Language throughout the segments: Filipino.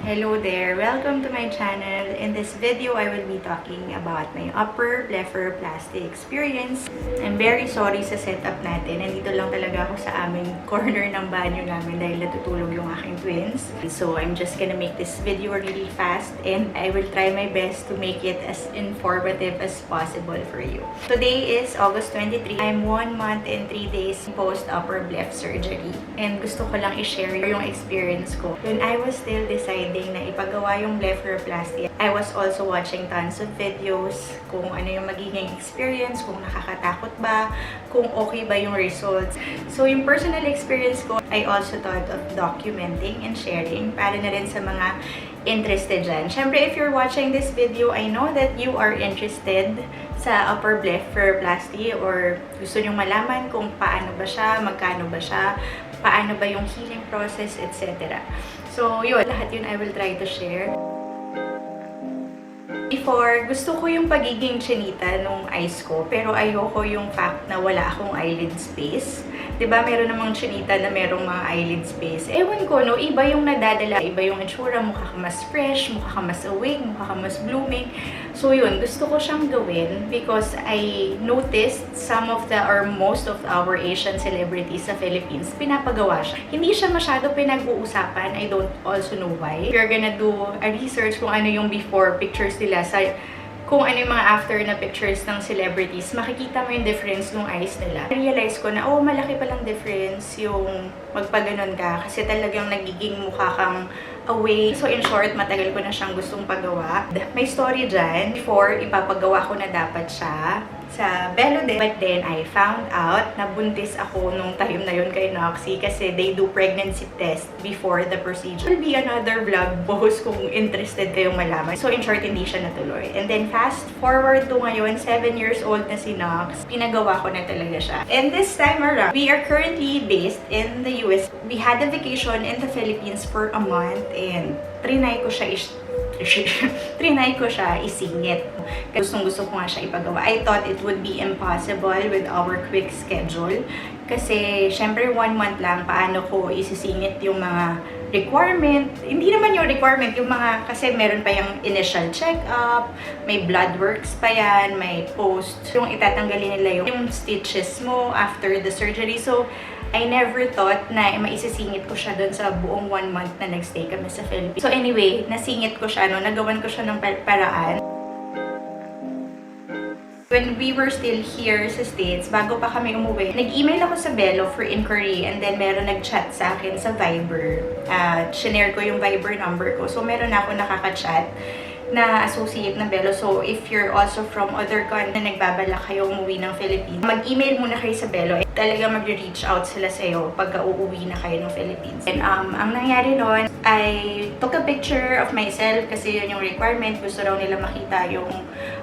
Hello there! Welcome to my channel. In this video, I will be talking about my upper blepharoplasty experience. I'm very sorry sa setup natin. Nandito lang talaga ako sa aming corner ng banyo namin dahil natutulog yung aking twins. So, I'm just gonna make this video really fast and I will try my best to make it as informative as possible for you. Today is August 23. I'm 1 month and 3 days post-upper bleph surgery. And gusto ko lang i-share yung experience ko. When I was still deciding na ipagawa yung blepharoplasty, I was also watching tons of videos kung ano yung magiging experience, kung nakakatakot ba, kung okay ba yung results. So, yung personal experience ko, I also thought of documenting and sharing para na rin sa mga interested dyan. Siyempre, if you're watching this video, I know that you are interested sa upper blepharoplasty or gusto nyong malaman kung paano ba siya, magkano ba siya, paano ba yung healing process, etc. So, yun. Lahat yun I will try to share. Before, gusto ko yung pagiging chinita nung eyes ko, pero ayoko yung fact na wala akong eyelid space. Diba, meron namang chinita na merong mga eyelid space. Ewan ko, no, iba yung nadadala, iba yung itsura, mukha ka mas fresh, mukha ka mas awake, mukha ka mas blooming. So yun, gusto ko siyang gawin because I noticed some of the, or most of our Asian celebrities sa Philippines, pinapagawa siya. Hindi siya masyado pinag-uusapan, I don't also know why. If you're gonna do a research kung ano yung before pictures nila sa kung ano yung mga after na pictures ng celebrities, makikita mo yung difference ng eyes nila. Realize ko na, oh, malaki palang difference yung magpaganon ka kasi talagang nagiging mukha kang away. So, in short, matagal ko na siyang gustong pagawa. May story dyan. Before, ipapagawa ko na dapat siya sa Bello din. But then, I found out na buntis ako nung time na yun kay Noxy kasi they do pregnancy test before the procedure. Will be another vlog post kung interested kayong malaman. So, in short, hindi siya natuloy. And then, fast forward to ngayon, 7 years old na si Nox. Pinagawa ko na talaga siya. And this time around, we are currently based in the US. We had a vacation in the Philippines for a month and trinay ko siya isingit. Gustong-gusto ko nga siya ipagawa. I thought it would be impossible with our quick schedule. Kasi, syempre, 1 month lang, paano ko isisingit yung mga requirement. Hindi naman yung requirement, yung mga, kasi meron pa yung initial check-up, may blood works pa yan, may post. Yung itatanggalin nila yung stitches mo after the surgery. So, I never thought na maisisingit ko siya doon sa buong 1 month na nagstay kami sa Philippines. So anyway, nasingit ko siya, no? Nagawan ko siya ng paraan. When we were still here sa States, bago pa kami umuwi, nag-email ako sa Bello for inquiry and then meron nag-chat sa akin sa Viber. Shinare ko yung Viber number ko. So meron ako nakaka-chat na associate ng Bello. So, if you're also from other country na nagbabalak kayo umuwi ng Philippines, mag-email muna kayo sa Bello. Talaga mag-reach out sila sa'yo pagka uuwi na kayo ng Philippines. And ang nangyari noon, I took a picture of myself kasi yun yung requirement. Gusto raw nila makita yung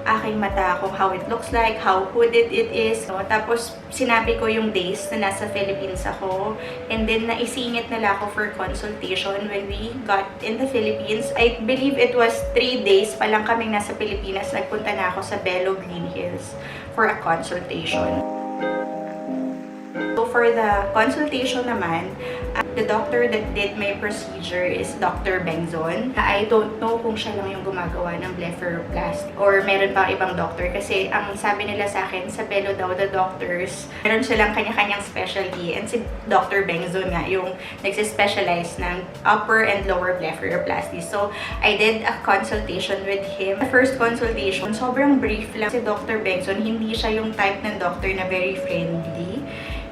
aking mata kung how it looks like, how hooded it is. No? Tapos, sinabi ko yung days na nasa Philippines ako. And then, naisingit nila ako for consultation when we got in the Philippines. I believe it was 3 days pa lang kaming nasa Pilipinas, nagpunta na ako sa Bello Green Hills for a consultation. So for the consultation naman, the doctor that did my procedure is Dr. Bengzon. I don't know kung siya lang yung gumagawa ng blepharoplasty or meron pang ibang doctor kasi ang sabi nila sa akin, sa Bello daw, the doctors, meron silang kanya-kanyang specialty and si Dr. Bengzon nga yung nagsispecialize ng upper and lower blepharoplasty. So, I did a consultation with him. The first consultation, sobrang brief lang. Si Dr. Bengzon, hindi siya yung type ng doctor na very friendly.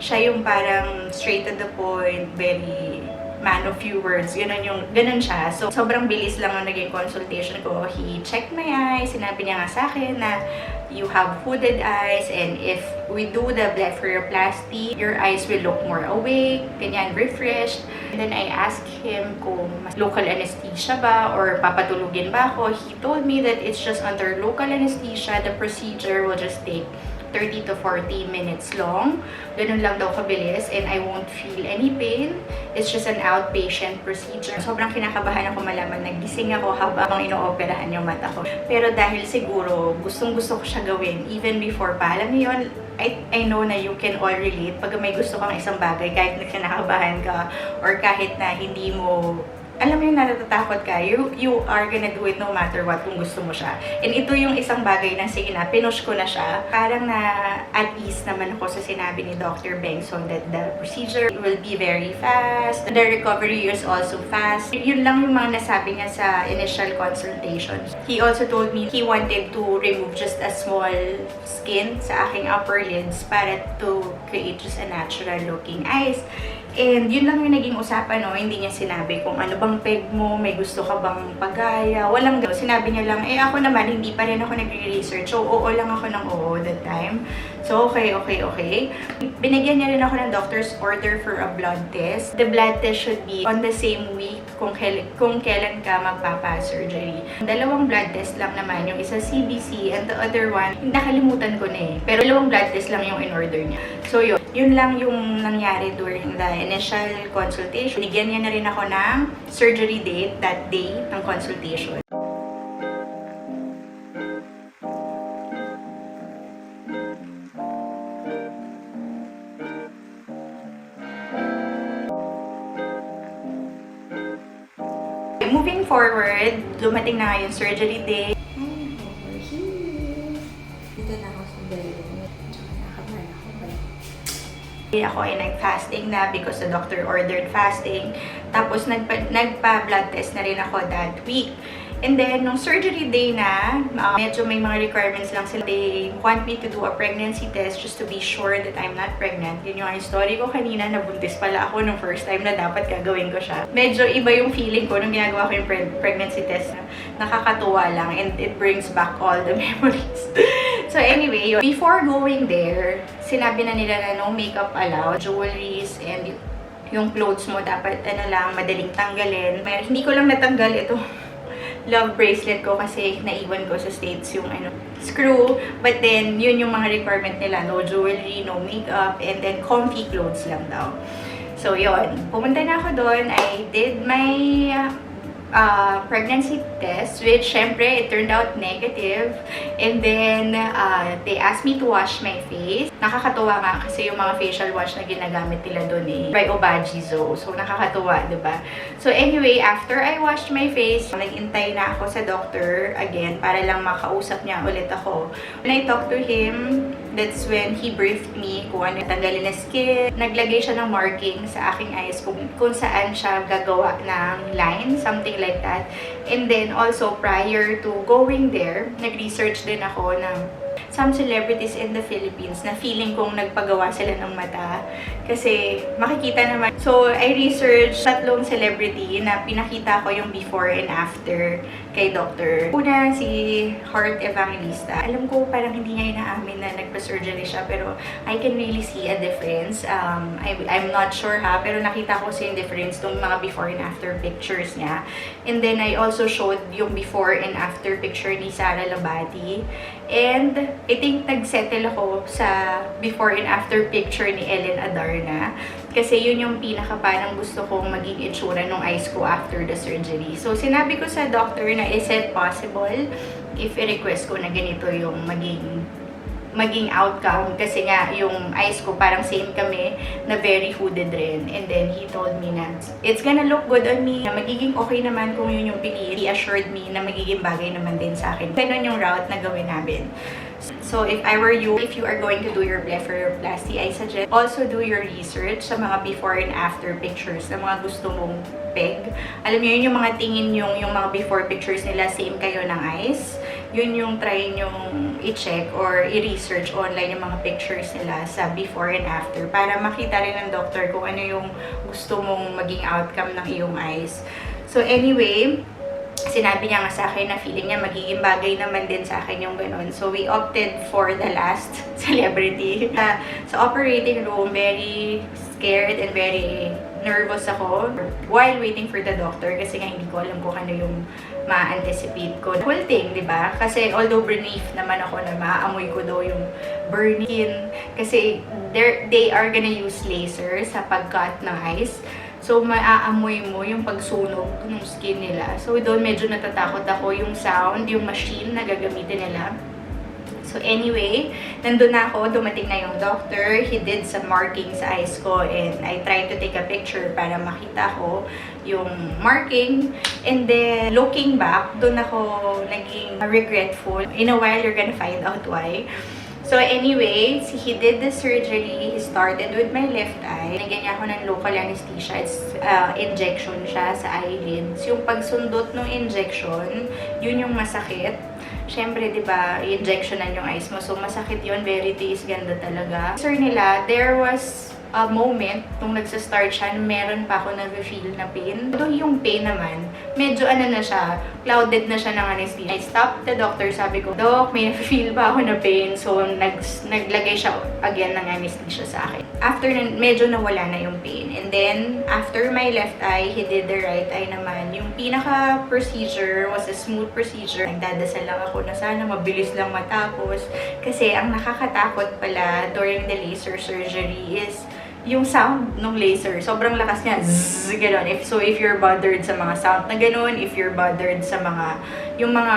Siya yung parang straight to the point, very man of few words. Ganun siya. So, sobrang bilis lang ang naging consultation ko. He checked my eyes. Sinabi niya nga sa akin na you have hooded eyes and if we do the blepharoplasty, your eyes will look more awake, ganyan, refreshed. And then I asked him kung local anesthesia ba or papatulugin ba ako. He told me that it's just under local anesthesia. The procedure will just take 30 to 40 minutes long. Ganun lang daw kabilis and I won't feel any pain. It's just an outpatient procedure. Sobrang kinakabahan ako malaman. Nagising ako habang inooperahan yung mata ko. Pero dahil siguro gustong-gusto ko siya gawin even before pa. Alam niyo yun, I know na you can all relate. Pag may gusto kang isang bagay, kahit na kinakabahan ka or kahit na hindi mo alam mo yung natatakot ka, you are gonna do it no matter what kung gusto mo siya. And ito yung isang bagay na sige na, pinush ko na siya. Parang na at ease naman ako sa sinabi ni Dr. Bengson that the procedure will be very fast. The recovery is also fast. Yun lang yung mga nasabi niya sa initial consultation. He also told me he wanted to remove just a small skin sa aking upper lids para to create just a natural looking eyes. And yun lang yung naging usapan, no? Hindi niya sinabi kung ano bang peg mo, may gusto ka bang pagaya, walang gano'n. Sinabi niya lang, ako naman, hindi pa rin ako nagre-research. So, oo lang ako ng oo that time. So, okay. Binigyan niya rin ako ng doctor's order for a blood test. The blood test should be on the same week kung kailan ka magpapa-surgery. Dalawang blood test lang naman, yung isa CBC and the other one, nakalimutan ko na eh. Pero dalawang blood test lang yung in-order niya. So, yun lang yung nangyari during the initial consultation. Bigyan niya na rin ako ng surgery date that day ng consultation. Moving forward, dumating na nga yung surgery day. Over here. Dito na ako sa bed. Ako ay nag-fasting na because the doctor ordered fasting. Tapos nagpa-blood test na rin ako that week. And then, nung surgery day na, medyo may mga requirements lang sila. They want me to do a pregnancy test just to be sure that I'm not pregnant. Yun yung story ko kanina, nabuntis pala ako nung first time na dapat gagawin ko siya. Medyo iba yung feeling ko nung ginagawa ko yung pregnancy test. Nakakatuwa lang and it brings back all the memories. So anyway, before going there, sinabi na nila na no makeup allowed, jewelries, and yung clothes mo dapat madaling tanggalin. Hindi ko lang natanggal ito love bracelet ko kasi naiwan ko sa States yung screw. But then, yun yung mga requirement nila. No jewelry, no makeup, and then comfy clothes lang daw. So, yun. Pumunta na ako doon. I did my pregnancy test, which syempre, it turned out negative. And then, they asked me to wash my face. Nakakatuwa nga kasi yung mga facial wash na ginagamit nila doon by Obagi-Zo. So, nakakatuwa, diba? So, anyway, after I washed my face, nag-intay na ako sa doctor again para lang makausap niya ulit ako. When I talked to him, that's when he briefed me kung ano tanggalin na skin. Naglagay siya ng marking sa aking eyes kung saan siya gagawa ng line, something like that. And then also prior to going there, nag-research din ako ng some celebrities in the Philippines na feeling kong nagpagawa sila ng mata. Kasi makikita naman. So, I researched 3 celebrity na pinakita ko yung before and after kay doctor. Una, si Heart Evangelista. Alam ko parang hindi niya inaamin na nagpa-surgery siya, pero I can really see a difference. I'm not sure pero nakita ko yung difference ng mga before and after pictures niya. And then, I also showed yung before and after picture ni Sara Labati. And I think nagsettle ako sa before and after picture ni Ellen Adarna. Kasi yun yung parang gusto kong maging itsura ng eyes ko after the surgery. So, sinabi ko sa doctor na is it possible if i-request ko na ganito yung maging outcome. Kasi nga, yung eyes ko parang same kami na very hooded rin. And then, he told me na it's gonna look good on me. Na magiging okay naman kung yun yung pinili. He assured me na magiging bagay naman din sa akin. Ganun yung route na gawin namin. So, if I were you, if you are going to do your blepharoplasty, I suggest also do your research sa mga before and after pictures na mga gusto mong peg. Alam niyo, yun yung mga tingin yung mga before pictures nila, same kayo ng eyes. Yun yung try nyong i-check or i-research online yung mga pictures nila sa before and after para makita rin ng doctor kung ano yung gusto mong maging outcome ng iyong eyes. So, anyway, sinabi niya nga sa akin na feeling niya magiging bagay naman din sa akin yung ganun. So, we opted for the last celebrity. Sa operating room, very scared and very nervous ako while waiting for the doctor kasi nga hindi ko alam kung ano yung ma-anticipate ko. The whole thing, di ba? Kasi although brief naman ako na maaamoy ko daw yung burn-in kasi they are gonna use laser sa pag-cut ng eyes. So, maaamoy mo yung pagsunog ng skin nila. So, doon medyo natatakot ako yung sound, yung machine na gagamitin nila. So, anyway, nandun na ako, dumating na yung doctor. He did some marking sa eyes ko and I tried to take a picture para makita ko yung marking. And then, looking back, doon ako naging regretful. In a while, you're gonna find out why. So anyway, he did the surgery. He started with my left eye. Nagyan niya ako ng local anesthesia. It's injection siya sa eyelids. Yung pagsundot ng injection, yun yung masakit. Siyempre, di ba, injectionan yung eyes mo. So, masakit yun. Very taste, ganda talaga. Sir nila, there was a moment, nung nagsa-start siya, meron pa ako nag-feel na pain. Although yung pain naman, medyo ano na siya, clouded na siya ng anesthesia. I stopped the doctor, sabi ko, Doc, may feel ba ako na pain? So, naglagay siya again ng anesthesia sa akin. After nun, medyo nawala na yung pain. And then, after my left eye, he did the right eye naman. Yung pinaka-procedure was a smooth procedure. Nagdadasal lang ako na sana mabilis lang matapos. Kasi ang nakakatakot pala during the laser surgery is yung sound ng laser. Sobrang lakas niya. Zzz, gano'n. If you're bothered sa mga sound na gano'n, if you're bothered sa mga, yung mga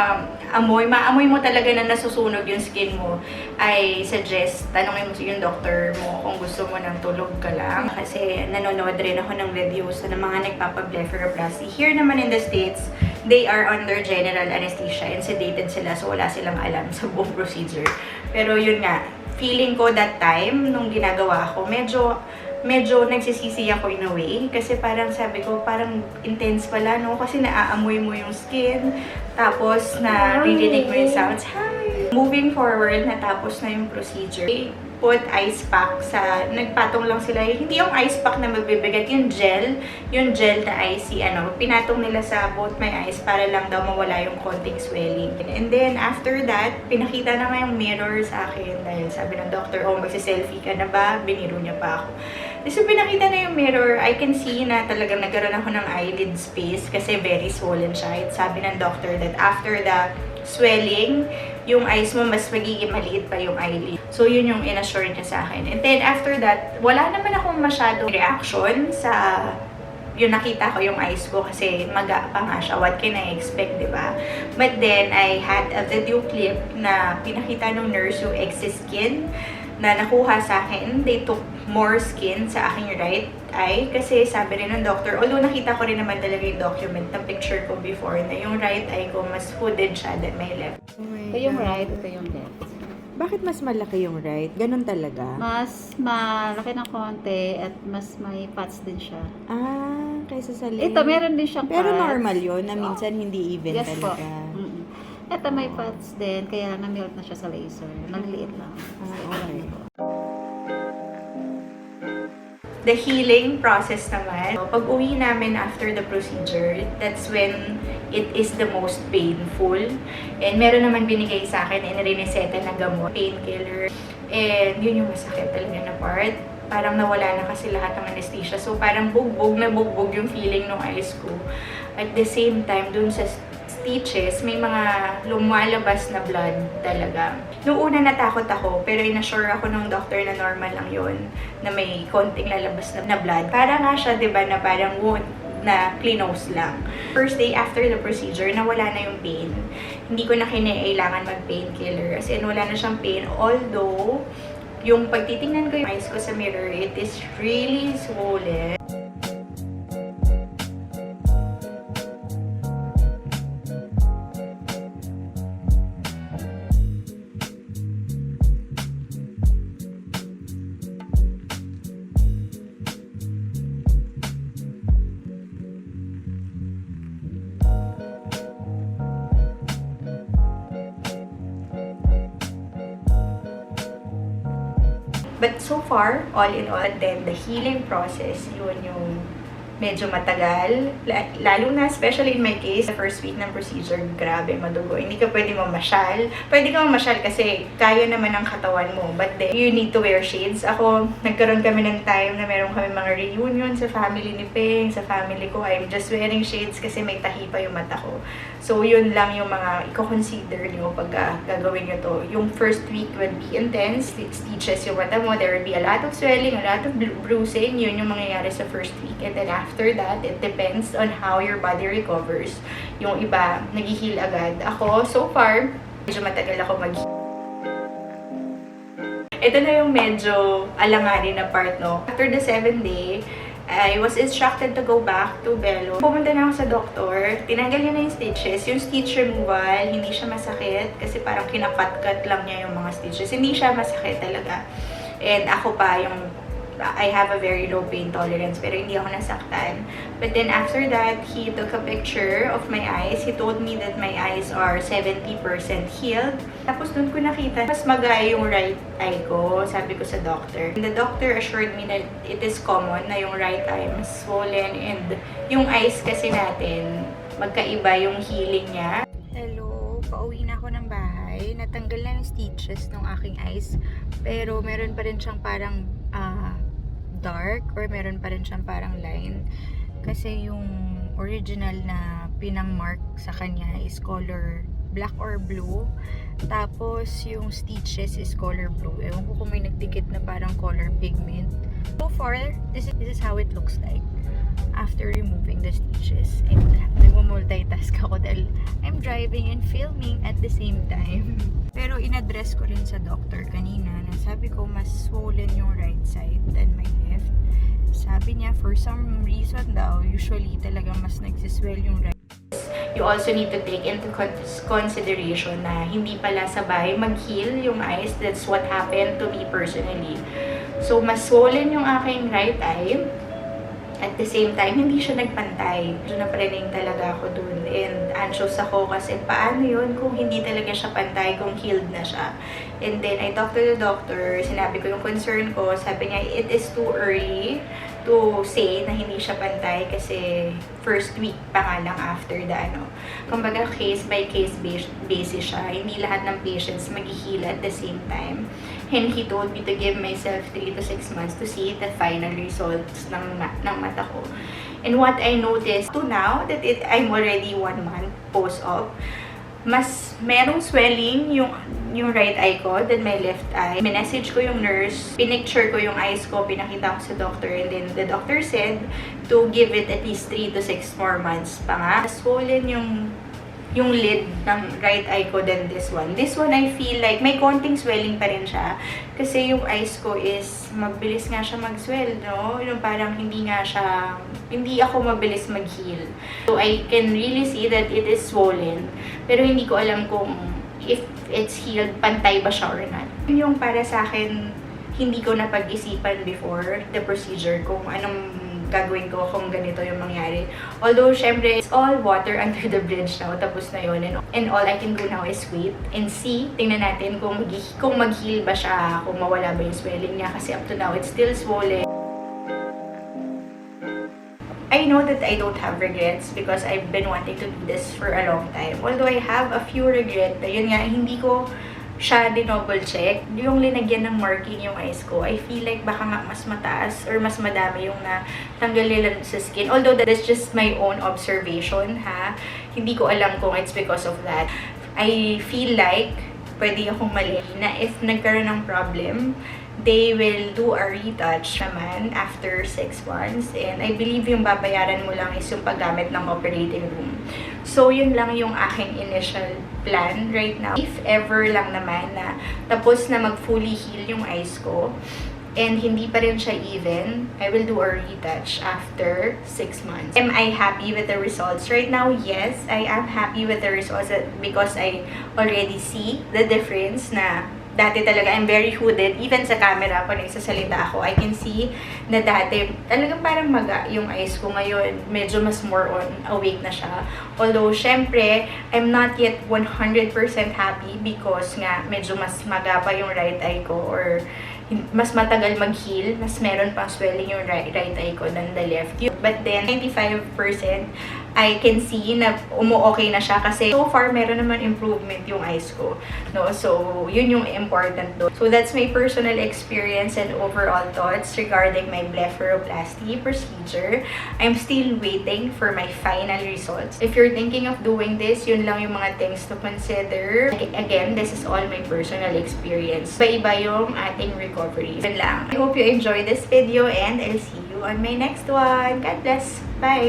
amoy, maamoy mo talaga na nasusunog yung skin mo, I suggest, tanongin mo sa yung doctor mo kung gusto mo ng tulog ka lang. Kasi nanonood rin ako ng videos ng mga nagpapa-blepharoplasty. Here naman in the States, they are under general anesthesia and sedated sila, so wala silang alam sa buong procedure. Pero yun nga, feeling ko that time, nung ginagawa ko, medyo nagsisisi ako in a way. Kasi parang sabi ko, parang intense pala, no? Kasi naaamoy mo yung skin, tapos naririnig mo yung sounds. Hi! Moving forward, natapos na yung procedure. Put ice pack sa, nagpatong lang sila, hindi yung ice pack na magbibigat, yung gel na icy, pinatong nila sa both my eyes para lang daw mawala yung konting swelling. And then, after that, pinakita na nga yung mirror sa akin dahil sabi ng doctor, oh, magsi-selfie ka na ba? Biniro niya pa ako. So, pinakita na yung mirror, I can see na talagang nagkaroon ako ng eyelid space kasi very swollen siya. Sabi ng doctor that after the swelling, yung eyes mo mas magiging maliit pa yung eyelid. So, yun yung in-assure niya sa akin. And then, after that, wala naman akong masyadong reaction sa yung nakita ko yung eyes ko kasi maga pa nga siya. What can I expect, diba? But then, I had a video clip na pinakita ng nurse yung excess skin na nakuha sa akin. They took more skin sa aking right eye kasi sabi rin ng doctor, although nakita ko rin naman talaga yung document na picture ko before na yung right eye ko mas hooded siya than my left. Ito yung right, ito yung left. Bakit mas malaki yung right? Ganon talaga? Mas malaki ng konti at mas may pads din siya. Ah, kaysa sa left. Ito, meron din siyang Pero pads. normal yun, na minsan hindi even Yes po. talaga. Ito may pads din, kaya na-melt na siya sa laser. Maliliit lang. Okay. The healing process naman, pag uwi namin after the procedure, that's when it is the most painful. And meron naman binigay sa akin and rineseta na gamot, painkiller. And yun yung masakit talaga na part. Parang nawala na kasi lahat ng anesthesia. So parang bugbog na bugbog yung feeling ng eyes ko. At the same time, dun sa stitches, may mga lumalabas na blood talaga. Noong una natakot ako, pero inassure ako ng doctor na normal lang yun, na may konting lalabas na blood. Para nga siya, di ba, na parang wound na clinose lang. First day after the procedure, nawala na yung pain. Hindi ko na kinailangan mag-painkiller. As in, wala na siyang pain. Although, yung pagtitingnan ko yung eyes ko sa mirror, it is really swollen. But so far, all in all, then the healing process, yun yung medyo matagal. Lalo na, especially in my case, the first week ng procedure, grabe, madugo. Hindi ka pwede mamasyal. Pwede ka mamasyal kasi kaya naman ang katawan mo. But then, you need to wear shades. Ako, nagkaroon kami ng time na meron kami mga reunion sa family ni Peng, sa family ko. I'm just wearing shades kasi may tahi pa yung mata ko. So, yun lang yung mga i-consider nyo pag gagawin nyo to. Yung first week would be intense, stitches yung mata mo. There will be a lot of swelling, a lot of bruising. Yun yung mangyayari sa first week. And then after that, it depends on how your body recovers. Yung iba, nag-heal agad. Ako, so far, medyo matagal ako mag-heal. Ito na yung medyo alanganin na part, no? After the 7th day, I was instructed to go back to Bello. Pumunta na ako sa doktor, tinanggal niya na yung stitches. Yung stitch removal, hindi siya masakit kasi parang kinakat-cut lang niya yung mga stitches. Hindi siya masakit talaga. And ako pa, I have a very low pain tolerance pero hindi ako nasaktan. But then after that, he took a picture of my eyes. He told me that my eyes are 70% healed. Tapos doon ko nakita, mas magaya yung right eye ko, sabi ko sa doctor. And the doctor assured me that it is common na yung right eye mas swollen and yung eyes kasi natin, magkaiba yung healing niya. Hello, pauwi na ako ng bahay. Natanggal na yung stitches ng aking eyes. Pero meron pa rin siyang parang dark or meron pa rin siyang parang line kasi yung original na pinang mark sa kanya is color black or blue, tapos yung stitches is color blue. Ewan ko kung may nagdikit na parang color pigment. So far, this is how it looks like after removing the stitches. And nag-multitask ako dahil I'm driving and filming at the same time. Pero in-address ko rin sa doctor kanina na sabi ko mas swollen yung right side than my left. Sabi niya for some reason daw, usually talaga mas nagsiswell yung right. You also need to take into consideration na hindi pala sabay mag-heal yung eyes. That's what happened to me personally. So mas swollen yung aking right eye. At the same time, hindi siya nagpantay. So, napraning talaga ako dun. And anxious ako kasi paano yun kung hindi talaga siya pantay, kung healed na siya. And then, I talked to the doctor. Sinabi ko yung concern ko. Sabi niya, it is too early to say na hindi siya pantay kasi first week pa nga lang after the Kumbaga, case by case basis siya. Hindi lahat ng patients mag-heal at the same time. And he told me to give myself 3 to 6 months to see the final results ng mata ko. And what I noticed to now that I'm already 1 month post-op, mas merong swelling yung right eye ko than my left eye. Minessage ko yung nurse, pinicture ko yung eyes ko, pinakita ko sa doctor, and then the doctor said to give it at least 3 to 6 more months pa nga. Swollen yung lid ng right eye ko than this one. This one, I feel like may konting swelling pa rin siya. Kasi yung eyes ko is, mabilis nga siya mag-swell, no? Yung parang hindi ako mabilis mag-heal. So, I can really see that it is swollen. Pero hindi ko alam kung if it's healed, pantay ba siya or not. Yung para sa akin, hindi ko napag-isipan before the procedure kung anong gagawin ko kung ganito yung mangyari. Although, syempre, it's all water under the bridge now. Tapos na yun. And all I can do now is wait and see. Tingnan natin kung mag-heal ba siya, kung mawala ba yung swelling niya. Kasi up to now, it's still swollen. I know that I don't have regrets because I've been wanting to do this for a long time. Although I have a few regrets, yun nga, hindi ko siya dinouble check. Yung linagyan ng marking yung eyes ko, I feel like baka nga mas mataas or mas madami yung natanggal nila sa skin. Although that's just my own observation, ha. Hindi ko alam kung it's because of that. I feel like pwede akong mali na if nagkaroon ng problem, they will do a retouch naman after 6 months. And I believe yung babayaran mo lang is yung paggamit ng operating room. So, yun lang yung aking initial plan right now. If ever lang naman na tapos na mag-fully heal yung eyes ko, and hindi pa rin siya even, I will do a retouch after 6 months. Am I happy with the results? Right now, yes, I am happy with the results because I already see the difference na dati talaga, I'm very hooded. Even sa camera, pag nagsasalita ako, I can see na dati, talagang parang maga yung eyes ko ngayon. Medyo mas more on awake na siya. Although, syempre, I'm not yet 100% happy because nga, medyo mas maga pa yung right eye ko or mas matagal mag-heal, mas meron pang swelling yung right eye ko than the left. But then, 95% I can see na umu-okay na siya kasi so far meron naman improvement yung eyes ko, no? So, yun yung important doon. So, that's my personal experience and overall thoughts regarding my blepharoplasty procedure. I'm still waiting for my final results. If you're thinking of doing this, yun lang yung mga things to consider. Again, this is all my personal experience. Iba-iba yung ating recovery. Yun lang. I hope you enjoy this video and I'll see you on my next one. God bless. Bye!